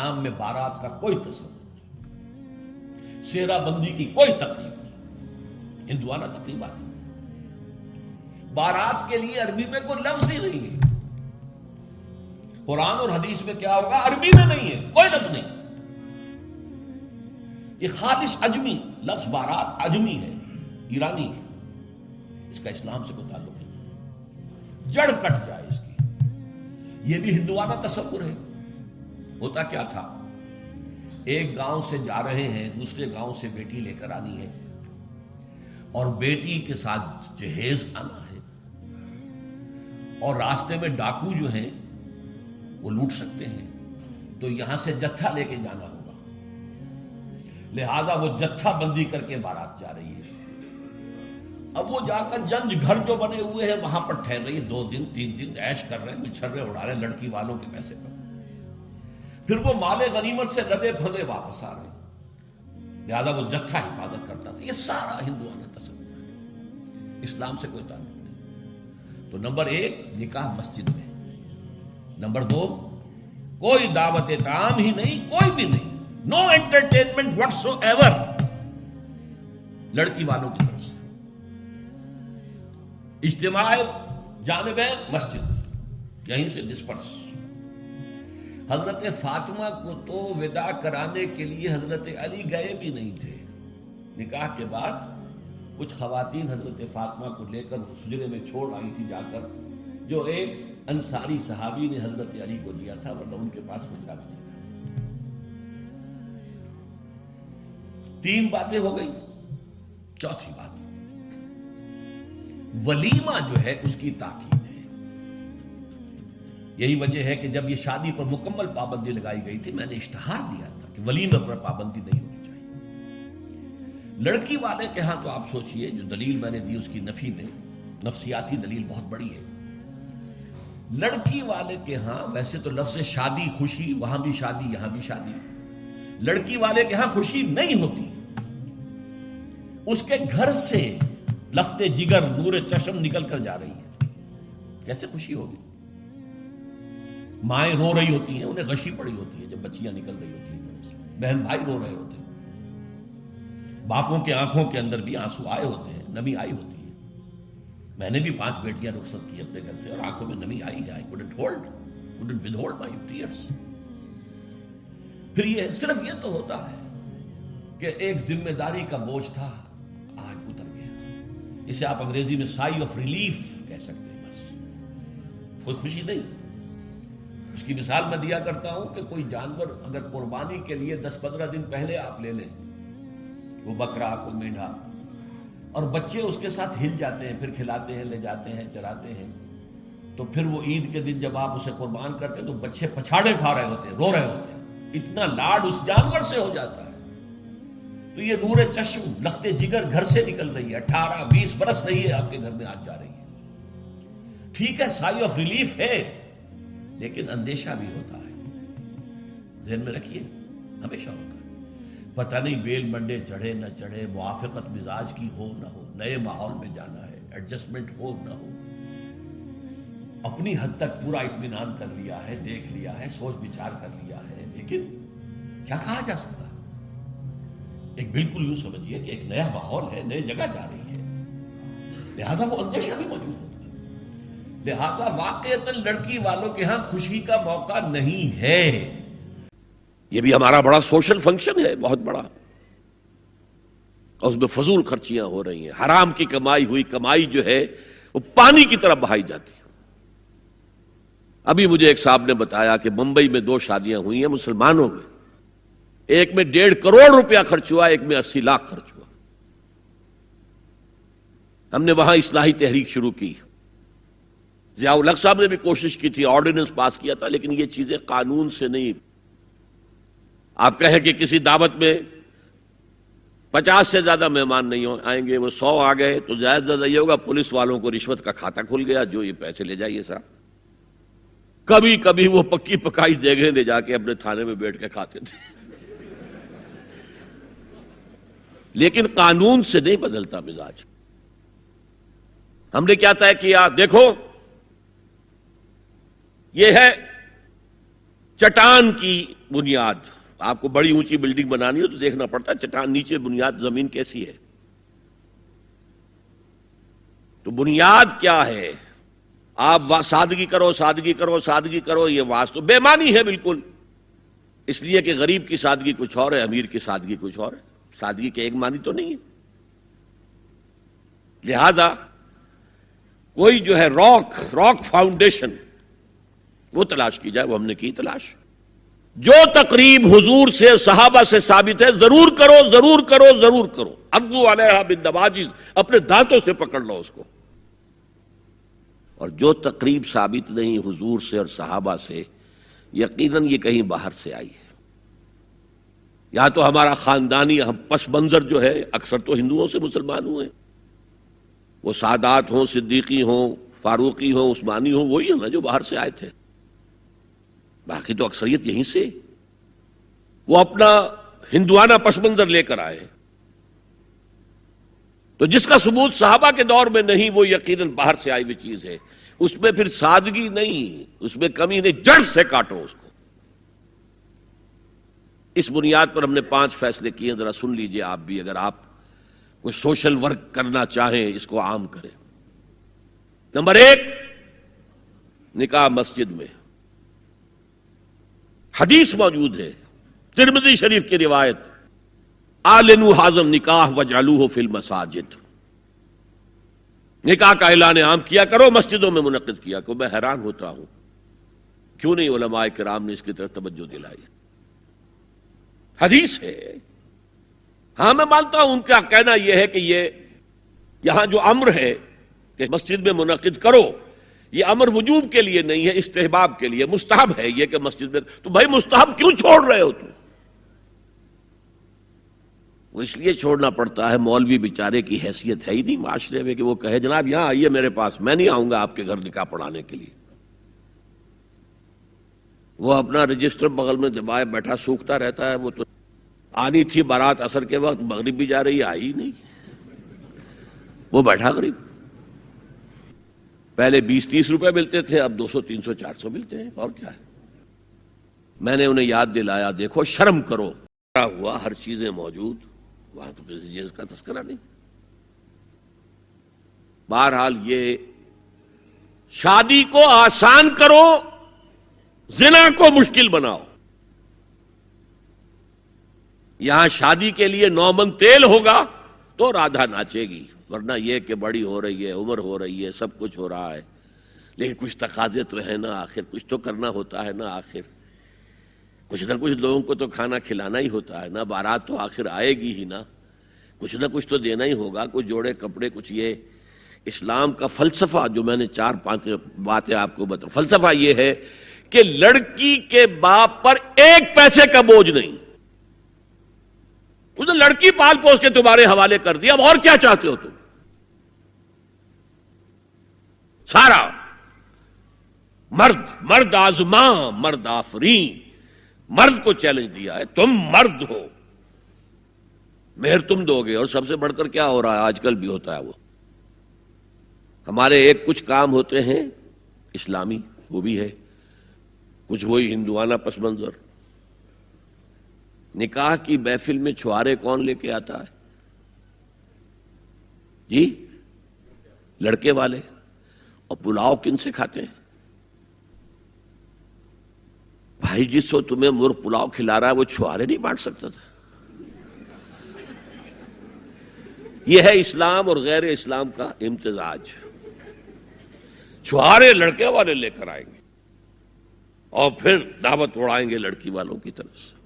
اسلام میں بارات کا کوئی تصور نہیں، سیرا بندی کی کوئی تقریب نہیں، ہندوانہ تقریبات نہیں۔ بارات کے لیے عربی میں کوئی لفظ ہی نہیں ہے۔ قرآن اور حدیث میں کیا ہوگا؟ عربی میں نہیں ہے، کوئی لفظ نہیں۔ یہ خالص عجمی لفظ، بارات عجمی ہے، ایرانی ہے، اس کا اسلام سے کوئی تعلق نہیں، جڑ کٹ جائے اس کی۔ یہ بھی ہندوانہ تصور ہے۔ ہوتا کیا تھا، ایک گاؤں سے جا رہے ہیں، دوسرے گاؤں سے بیٹی لے کر آنی ہے، اور بیٹی کے ساتھ جہیز آنا ہے، اور راستے میں ڈاکو جو ہیں وہ لوٹ سکتے ہیں، تو یہاں سے جتھا لے کے جانا ہوگا، لہذا وہ جتھا بندی کر کے بارات جا رہی ہے۔ اب وہ جا کر جنج گھر جو بنے ہوئے ہیں وہاں پر ٹھہر رہی ہے، 2 دن 3 دن عیش کر رہے ہیں، کچھ چھرے اڑا رہے ہیں لڑکی والوں کے پیسے پر، پھر وہ مال غنیمت سے لدے پھدے واپس آ رہے ہیں، لہذا وہ جتھا حفاظت کرتا تھا۔ یہ سارا ہندوانہ تصور ہے، اسلام سے کوئی تعلق نہیں۔ تو نمبر 1 نکاح مسجد میں، نمبر 2 کوئی دعوت طعام ہی نہیں، کوئی بھی نہیں، نو انٹرٹینمنٹ واٹس ایور لڑکی والوں کی طرف سے۔ اجتماع جانبین مسجد میں، یہیں سے ڈسپرس۔ حضرت فاطمہ کو تو وداع کرانے کے لیے حضرت علی گئے بھی نہیں تھے۔ نکاح کے بعد کچھ خواتین حضرت فاطمہ کو لے کر حجرے میں چھوڑ آئی تھی جا کر، جو ایک انصاری صحابی نے حضرت علی کو دیا تھا، ورنہ ان کے پاس بچا بھی نہیں تھا۔ 3 باتیں ہو گئی۔ چوتھی بات، ولیمہ جو ہے اس کی تاکید ہے۔ یہی وجہ ہے کہ جب یہ شادی پر مکمل پابندی لگائی گئی تھی، میں نے اشتہار دیا تھا کہ ولیمہ پر پابندی نہیں ہونی چاہیے۔ لڑکی والے کے ہاں تو آپ سوچئے، جو دلیل میں نے دی اس کی نفی میں، نفسیاتی دلیل بہت بڑی ہے۔ لڑکی والے کے ہاں ویسے تو لفظ شادی، خوشی، وہاں بھی شادی یہاں بھی شادی، لڑکی والے کے ہاں خوشی نہیں ہوتی۔ اس کے گھر سے لخت جگر، نور چشم نکل کر جا رہی ہے، کیسے خوشی ہوگی؟ مائیں رو رہی ہوتی ہیں، انہیں غشی پڑی ہوتی ہے جب بچیاں نکل رہی ہوتی ہیں، بہن بھائی رو رہے ہوتے ہیں، باپوں کے آنکھوں کے اندر بھی آنسو آئے ہوتے ہیں، نمی آئی ہوتی ہے۔ میں نے بھی 5 بیٹیاں رخصت کی اپنے گھر سے، اور آنکھوں میں نمی آئی ہے۔ I couldn't withhold my tears۔ پھر یہ صرف یہ تو ہوتا ہے کہ ایک ذمہ داری کا بوجھ تھا، آج اتر گیا۔ اسے آپ انگریزی میں سائی آف ریلیف کہہ سکتے ہیں، بس کوئی خوشی نہیں۔ اس کی مثال میں دیا کرتا ہوں کہ کوئی جانور اگر قربانی کے لیے 10-15 دن پہلے آپ لے لیں، وہ بکرا، کوئی میڈھا، اور بچے اس کے ساتھ ہل جاتے ہیں، پھر کھلاتے ہیں، لے جاتے ہیں، چراتے ہیں، تو پھر وہ عید کے دن جب آپ اسے قربان کرتے ہیں تو بچے پچھاڑے کھا رہے ہوتے ہیں، رو رہے ہوتے ہیں، اتنا لاڈ اس جانور سے ہو جاتا ہے۔ تو یہ نور چشم، لخت جگر گھر سے نکل رہی ہے، 18-20 برس رہی ہے آپ کے گھر میں، آج جا رہی ہے۔ ٹھیک ہے، سائی آف ریلیف ہے، لیکن اندیشہ بھی ہوتا ہے۔ ذہن میں رکھیے، ہمیشہ ہوتا ہے، پتہ نہیں بیل منڈے چڑھے نہ چڑھے، موافقت مزاج کی ہو نہ ہو، نئے ماحول میں جانا ہے، ایڈجسٹمنٹ ہو نہ ہو۔ اپنی حد تک پورا اطمینان کر لیا ہے، دیکھ لیا ہے، سوچ بچار کر لیا ہے، لیکن کیا کہا جا سکتا ہے؟ ایک بالکل یوں سمجھیے کہ ایک نیا ماحول ہے، نئی جگہ جا رہی ہے، لہذا وہ اندیشہ بھی موجود ہوتا ہے۔ لہذا واقعتاً لڑکی والوں کے ہاں خوشی کا موقع نہیں ہے۔ یہ بھی ہمارا بڑا سوشل فنکشن ہے، بہت بڑا، اور اس میں فضول خرچیاں ہو رہی ہیں، حرام کی کمائی ہوئی کمائی جو ہے وہ پانی کی طرح بہائی جاتی ہے۔ ابھی مجھے ایک صاحب نے بتایا کہ ممبئی میں 2 شادیاں ہوئی ہیں مسلمانوں میں، ایک میں 1.5 کروڑ روپیہ خرچ ہوا، ایک میں 80 لاکھ خرچ ہوا۔ ہم نے وہاں اصلاحی تحریک شروع کی، ضیاء الحق صاحب نے بھی کوشش کی تھی، آرڈیننس پاس کیا تھا، لیکن یہ چیزیں قانون سے نہیں۔ آپ کہیں کہ کسی دعوت میں 50 سے زیادہ مہمان نہیں آئیں گے، وہ 100 آ گئے تو زیادہ زیادہ یہ ہوگا پولیس والوں کو رشوت کا کھاتا کھل گیا، جو یہ پیسے لے جائیے صاحب۔ کبھی کبھی وہ پکی پکائی دیگیں لے جا کے اپنے تھانے میں بیٹھ کے کھاتے تھے، لیکن قانون سے نہیں بدلتا مزاج۔ ہم نے کیا طے کیا؟ دیکھو، یہ ہے چٹان کی بنیاد، آپ کو بڑی اونچی بلڈنگ بنانی ہو تو دیکھنا پڑتا ہے چٹان نیچے بنیاد زمین کیسی ہے. تو بنیاد کیا ہے؟ آپ سادگی کرو سادگی کرو سادگی کرو، یہ واسطہ بے معنی ہے بالکل. اس لیے کہ غریب کی سادگی کچھ اور ہے، امیر کی سادگی کچھ اور ہے. سادگی کے ایک معنی تو نہیں ہے. لہذا کوئی جو ہے راک فاؤنڈیشن وہ تلاش کی جائے. وہ ہم نے کی تلاش. جو تقریب حضور سے صحابہ سے ثابت ہے ضرور کرو ضرور کرو ضرور کرو. عضوا علیہا بالنواجذ، اپنے دانتوں سے پکڑ لو اس کو. اور جو تقریب ثابت نہیں حضور سے اور صحابہ سے، یقیناً یہ کہیں باہر سے آئی ہے. یا تو ہمارا خاندانی پس منظر جو ہے، اکثر تو ہندوؤں سے مسلمان ہوئے، وہ سادات ہوں، صدیقی ہوں، فاروقی ہوں، عثمانی ہوں، وہی ہے نا جو باہر سے آئے تھے. باقی تو اکثریت یہیں سے، وہ اپنا ہندوانہ پس منظر لے کر آئے. تو جس کا ثبوت صحابہ کے دور میں نہیں، وہ یقیناً باہر سے آئی ہوئی چیز ہے. اس میں پھر سادگی نہیں، اس میں کمی نہیں، جڑ سے کاٹو اس کو. اس بنیاد پر ہم نے 5 فیصلے کیے، ذرا سن لیجئے آپ بھی، اگر آپ کوئی سوشل ورک کرنا چاہیں اس کو عام کریں. نمبر 1، نکاح مسجد میں. حدیث موجود ہے، ترمذی شریف کی روایت، اعلنوا حاذا النکاح واجعلوه فی المساجد. نکاح کا اعلان عام کیا کرو، مسجدوں میں منعقد کیا کرو. میں حیران ہوتا ہوں کیوں نہیں علماء کرام نے اس کی طرف توجہ دلائی. حدیث ہے. ہاں میں مانتا ہوں ان کا کہنا یہ ہے کہ یہ یہاں جو امر ہے کہ مسجد میں منعقد کرو، یہ امر وجوب کے لیے نہیں ہے، استحباب کے لیے. مستحب ہے یہ کہ مسجد میں. تو بھائی مستحب کیوں چھوڑ رہے ہو تم؟ وہ اس لیے چھوڑنا پڑتا ہے، مولوی بیچارے کی حیثیت ہے ہی نہیں معاشرے میں کہ وہ کہے جناب یہاں آئیے میرے پاس، میں نہیں آؤں گا آپ کے گھر نکاح پڑھانے کے لیے. وہ اپنا رجسٹر بغل میں دبائے بیٹھا سوکھتا رہتا ہے. وہ تو آنی تھی بارات عصر کے وقت، مغرب بھی جا رہی ہے، آئی ہی نہیں، وہ بیٹھا قریب. پہلے 20-30 روپے ملتے تھے، اب 200 300 400 ملتے ہیں. اور کیا ہے؟ میں نے انہیں یاد دلایا دیکھو شرم کرو. ہوا ہر چیزیں موجود، وہاں تو کسی چیز کا تذکرہ نہیں. بہرحال یہ شادی کو آسان کرو، زنا کو مشکل بناؤ. یہاں شادی کے لیے 9 من تیل ہوگا تو رادھا ناچے گی، ورنہ یہ کہ بڑی ہو رہی ہے، عمر ہو رہی ہے، سب کچھ ہو رہا ہے، لیکن کچھ تقاضے تو ہے نا، آخر کچھ تو کرنا ہوتا ہے نا. آخر کچھ نہ کچھ لوگوں کو تو کھانا کھلانا ہی ہوتا ہے نا. بارات تو آخر آئے گی ہی نا، کچھ نہ کچھ تو دینا ہی ہوگا. کچھ جوڑے کپڑے، کچھ. یہ اسلام کا فلسفہ جو میں نے 4-5 باتیں آپ کو بتا، فلسفہ یہ ہے کہ لڑکی کے باپ پر 1 پیسے کا بوجھ نہیں. اس نے لڑکی پال پوس کے تمہارے حوالے کر دیا، اب اور کیا چاہتے ہو تم؟ سارا مرد آزماں مرد آفرین، مرد کو چیلنج دیا ہے، تم مرد ہو، مہر تم دو گے. اور سب سے بڑھ کر کیا ہو رہا ہے آج کل بھی ہوتا ہے، وہ ہمارے ایک کچھ کام ہوتے ہیں اسلامی، وہ بھی ہے کچھ وہی ہندوانہ پس منظر. نکاح کی محفل میں چھوارے کون لے کے آتا ہے جی؟ لڑکے والے. اور پلاؤ کن سے کھاتے ہیں بھائی؟ جس کو تمہیں مرغ پلاؤ کھلا رہا ہے وہ چھوارے نہیں بانٹ سکتا تھا؟ یہ ہے اسلام اور غیر اسلام کا امتزاج. چھوارے لڑکے والے لے کر آئیں گے اور پھر دعوت اڑائیں گے لڑکی والوں کی طرف سے.